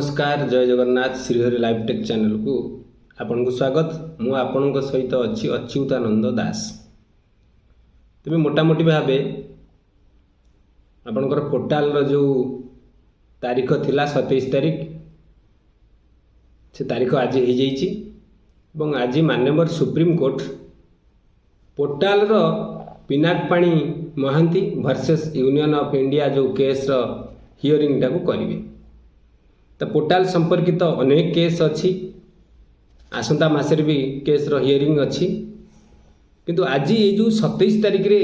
नमस्कार जय Jagannath Shrihari live tech channel को आपन को स्वागत। मु आपन सहित अच्छी अच्युतानंद दास। तेज मोटामोटी भाव आपणकर पोर्टाल जो तारीख थिला 27 तारीख से तारीख आज हो जाइए। आज माननीय supreme court portal Pinakpani Mahanty versus Union of India जो केस हियरिंग टाक करेंगे। तो पोर्टाल संपर्कित तो अनेक केस अच्छी आसंता मासरे भी केस हियरिंग अच्छी किंतु आज ये जो 27 तारीख रे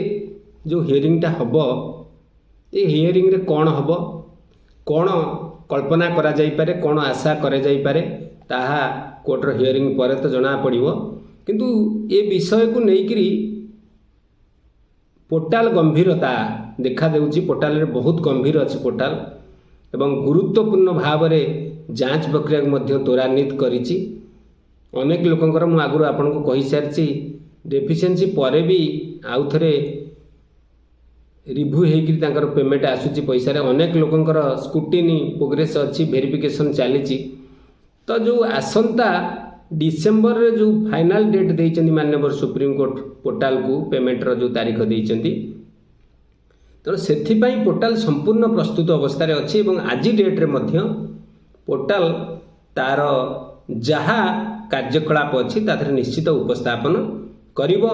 जो हियरिंगटा हम ये हियरिंग रे कौन हम कौन कल्पना करा जाई पारे कौन आशा करे जाई पारे ताहा कोर्टर हियरिंग पर तो जना पड़िबो। किंतु ये विषय को लेकरी पोर्टाल गंभीरता देखा देउची। पोर्टाल रे बहुत गंभीर अच्छी पोर्टाल एवं गुरुत्वपूर्ण भाव में जांच प्रक्रिया को मध्य त्वरान्वित करिछि। अनेक लोकंकर मु आगु आपन को कहि सारछि डेफिशिएंसी पर भी आउ थरे रिव्यू हेकि तांकर पेमेंट आसुछि पैसा रे। अनेक लोकंकर स्क्रूटिनी प्रोग्रेस अच्छी वेरिफिकेशन चलीछि। तो जो आसंता डिसेंबर रे जो फाइनल डेट देइछन्ती माननीय सुप्रीम कोर्ट पोर्टाल को पेमेंट रो जो तारीख देइछन्ती तो सेथिपाई पोर्टाल संपूर्ण प्रस्तुत अवस्था अच्छी। आज डेट रे मध्य पोर्टाल तार जहा कार्यकलाप अच्छी ताथरे निश्चित उपस्थापन करिवो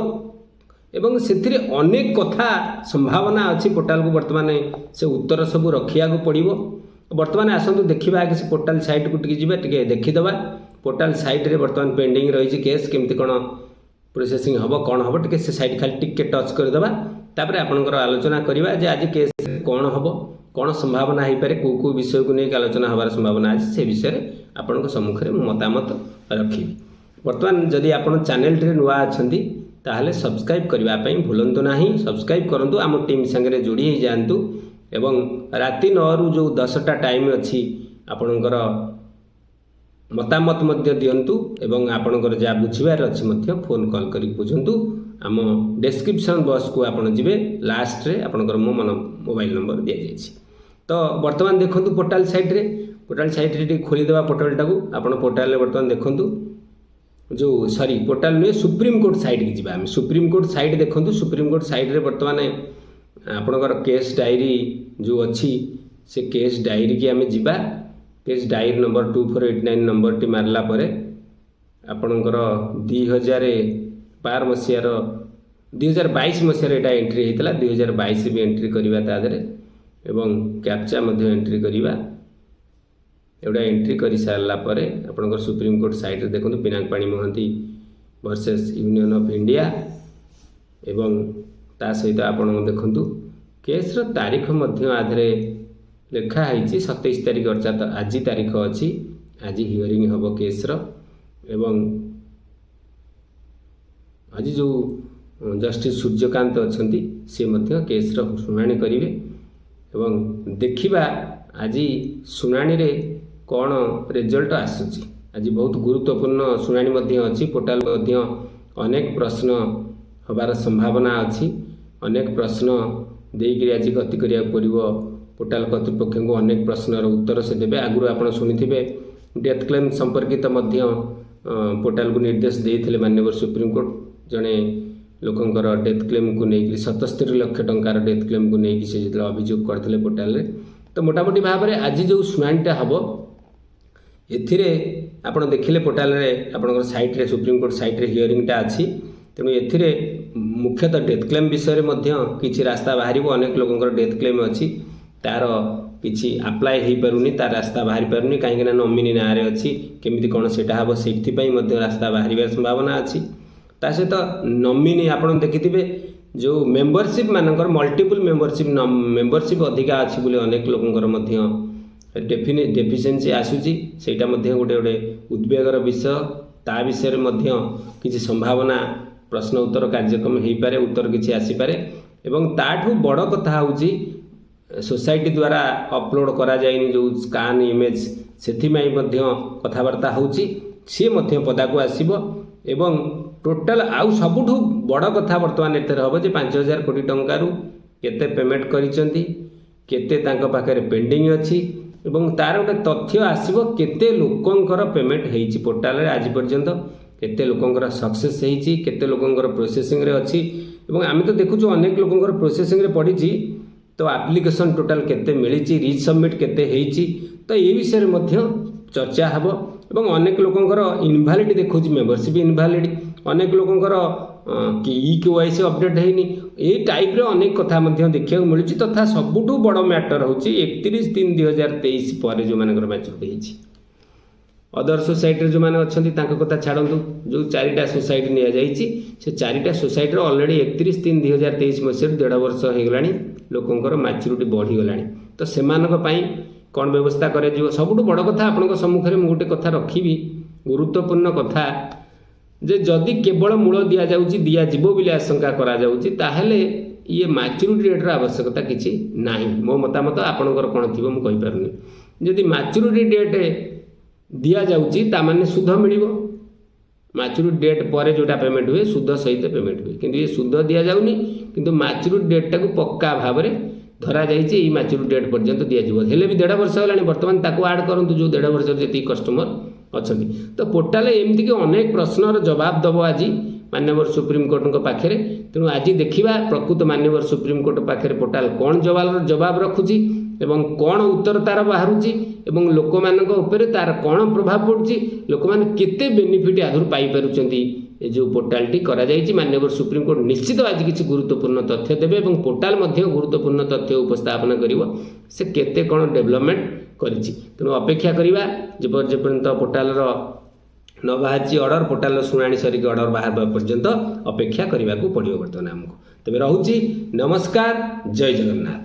एवं सेथिरे अनेक कथा संभावना अच्छी। पोर्टाल को वर्तमान से उत्तर सब रखिया को पड़िवो। वर्तमान आसंतु देखिबा आगे से पोर्टाल साइट को टिके देखिदबा। पोर्टाल साइट रे वर्तमान पेंडिंग रही केस केमती कौन प्रोसेसिंग हम कौन हम टे से साइट खाली टिके टच करदेबा। तापर आपनकर आलोचना करिबा जे आज केस कौन हम कौन संभावना हो पारे को विषय को लेकिन आलोचना हबार संभावना अच्छे से विषय आपन सम्मुखें मतामत रखी। वर्तमान जदि आपन चैनल टे नुआ अच्छी ताहले सब्सक्राइब करने भूलु ना। सब्सक्राइब करूँ आम टीम सांगे जोड़ी हो जातु एवं राति 9 रु जो 10टा टाइम अच्छी आपणकर मतामत मध्य दिंतु एवं आपणकर जहाँ बुझार अच्छी फोन कॉल कर बुझंतु। आम डिस्क्रिप्शन बॉक्स को आपन जीवे लास्ट रे आपणकर मो मोबाइल नंबर दि जाइए। तो वर्तमान देखंतु पोर्टाल साइट रे खोलीदेवा पोर्टाल टाकू आपन पोर्टाल रे वर्तमान देखंतु जो सॉरी पोर्टाल नुहे सुप्रीम कोर्ट साइट की जीवा। आम सुप्रीम कोर्ट साइट देखंतु। सुप्रीम कोर्ट साइट रे वर्तमान आपणकर केस डायरी जो अच्छी से केस डायरी की आम जीवा। Case diary number 2489 number T मारला परे आपणकर 2012 मसीहार 2022 मसीहार एटा एंट्री होता 2022 भी एंट्री करवा तादरे एवं कैप्चा मध्य एंट्री करवा। एवढा एंट्री कर सारा पर आपणकर सुप्रीम कोर्ट साइट देखो Pinakpani Mahanty versus Union of India एवं ता सहित आपण देखु केस तारीख मध्य आधे लिखाई 27 तारीख अर्थात आज तारीख अच्छी। आज हियरिंग हम केस एवं आज जो जस्टिस सूर्यकांत अच्छा सी केस शुणाणी करेंगे एवं देखिबा आज शुणाणी रे कौन रिजल्ट आसूची। आज बहुत गुरुत्वपूर्ण शुणाणी अच्छी। पोर्टाल अनेक प्रश्न हबार संभावना अच्छी। अनेक प्रश्न देकर आज गति करिया पड़िबो। पोर्टाल कर्तृपक्ष को अनेक प्रश्नर उत्तर से देवे। आगुरी आप शुणी डेथ क्लेम संपर्कित पोर्टाल को निर्देश देते माननीय सुप्रीम कोर्ट जड़े लोकंकर डेथ क्लेम को लेकिन 77 लाख टंकार डेथ क्लेम को लेकिन से जो अभियोग करते पोर्टाल रे। तो मोटामोटी भाव में आज जो शुणाणीटा हम एथिरे आपण देखिले पोर्टाल रे आपणकर साइट रे सुप्रीम कोर्ट साइट रे हियरिंगटा अच्छी। तेणु एथिरे मुख्यतः डेथ क्लेम विषय में किसी रास्ता बाहर। अनेक लोकंकर डेथ क्लेम अच्छी तार किसी आप्लाय हो पारुनी तार रास्ता बाहरी पारुनी कहीं नॉमिनी ना रे अच्छी केमिति कौन सेटा हम से रास्ता बाहर संभावना अच्छी। ता सहित नॉमिनी आपन देखिथिबे जो मेंबरशिप मानकर मल्टीपल मेंबरशिप अधिका अच्छी बोले अनेक लोकंकर डेफिशिएंसी आसूची। सेटा गोटे गोटे उद्वेगर विषय। ता विषय किसी संभावना प्रश्न उत्तर कार्यक्रम हो पारे उत्तर किसी आसीपारे एवं ताठू बड़ कथा होची सोसाइटी द्वारा अपलोड करा जाइनी जो स्कान इमेज से कथबार्ता होची सी पदा को आसीबो एवं टोटाल आउ सबुठू बड़ कथा वर्तमान एते हम जे 5000 कोटी टंकारु केते पेमेंट करिसेंती केते तांको पाखरे पेंडिंग अछि ଏବଂ तार गोटे तथ्य आसो केते लोकंकर पेमेंट होती पोर्टाल रे आज पर्यंत केते लोकंकर सक्सेस होती केते लोकंकर प्रोसेसिंग रे अच्छी एवं आम तो देखुचु अनेक लोकंकर प्रोसेसिंग रे पड़ी तो एप्लिकेशन टोटाल केते मिली रिसबमिट केते होती तो ये विषय में चर्चा हम एवं अनेक लोकंकर इनभैलिड देखुँ मेंबरशिप इनभैलिड अनेक लोकंकर EKYC अपडेट होनी ये टाइप रे अनेक कथा देखा मिलूँ तथा सबुठ बड़ मैटर हूँ 31/3/2023 पर जो मानकर मैच्योरिटी होती अदर सोसाइटी जो मैंने अच्छा कथा छाड़ू जो 4टा सोसाइटी नि जाइए से 4टा सोसाइटी अलरेडी 31/3/2023 मसीह 1.5 वर्ष हो गला लोकंर मैच्योरिटी बढ़ीगला तो से कौन व्यवस्था कर सबुठ बड़ कथा आपण सम्मुखें मुझे गोटे कथा रखी गुरुत्वपूर्ण कथा जे जदि केवल मूल दि जाऊँगी दिज्व बोली आशंका कराले ये मैच्योरिटी डेट्र आवश्यकता किसी ना मो मतामत आपणकर कौन थी मुझे पारुनी जदि मैच्योरिटी डेट दि जाऊँगी ताने सुध मिल मैच्योरिटी डेट पर जोटा पेमेंट हुए सुध सहित पेमेंट हुए कि ये सुध दि जाऊनी किंतु मैच्योरिटी डेटा को पक्का भाव में धरा जाइए मैच्योरिटी डेट पर्यंत दिज्व हेले भी 1.5 वर्ष होगा बर्तमान ताको ऐड करूँ जो 1.5 वर्ष जी कस्टमर अच्छा तो पोर्टाल एमती कि अनेक प्रश्नर जवाब दब आज माननीय सुप्रीमकोर्ट पाखे तेणु आज देखा प्रकृत माननीय सुप्रीमकोर्ट पाखे पोर्टाल कौन जवाब रखुची एवं कौन उत्तर तार बाहर लोक मान तार कौन प्रभाव पड़ुची लोक मैंने केते बेनिफिट आधुर पाई ये जो पोर्टालटी करा जाइए माननीय सुप्रीमकोर्ट निश्चित आज किसी गुरुत्वपूर्ण तथ्य देवे और पोर्टाल गुरुत्वपूर्ण तथ्य उपस्थापन से केते कौन डेवलपमेंट करिछि तेणु अपेक्षा करवा जेपर्यंत पोर्टाल न बाहर ऑर्डर पोर्टाल शुणाणी सरिक ऑर्डर बाहर पर्यंत अपेक्षा करने को पड़ो बर्तमान आमको तेज रोची नमस्कार जय जगन्नाथ।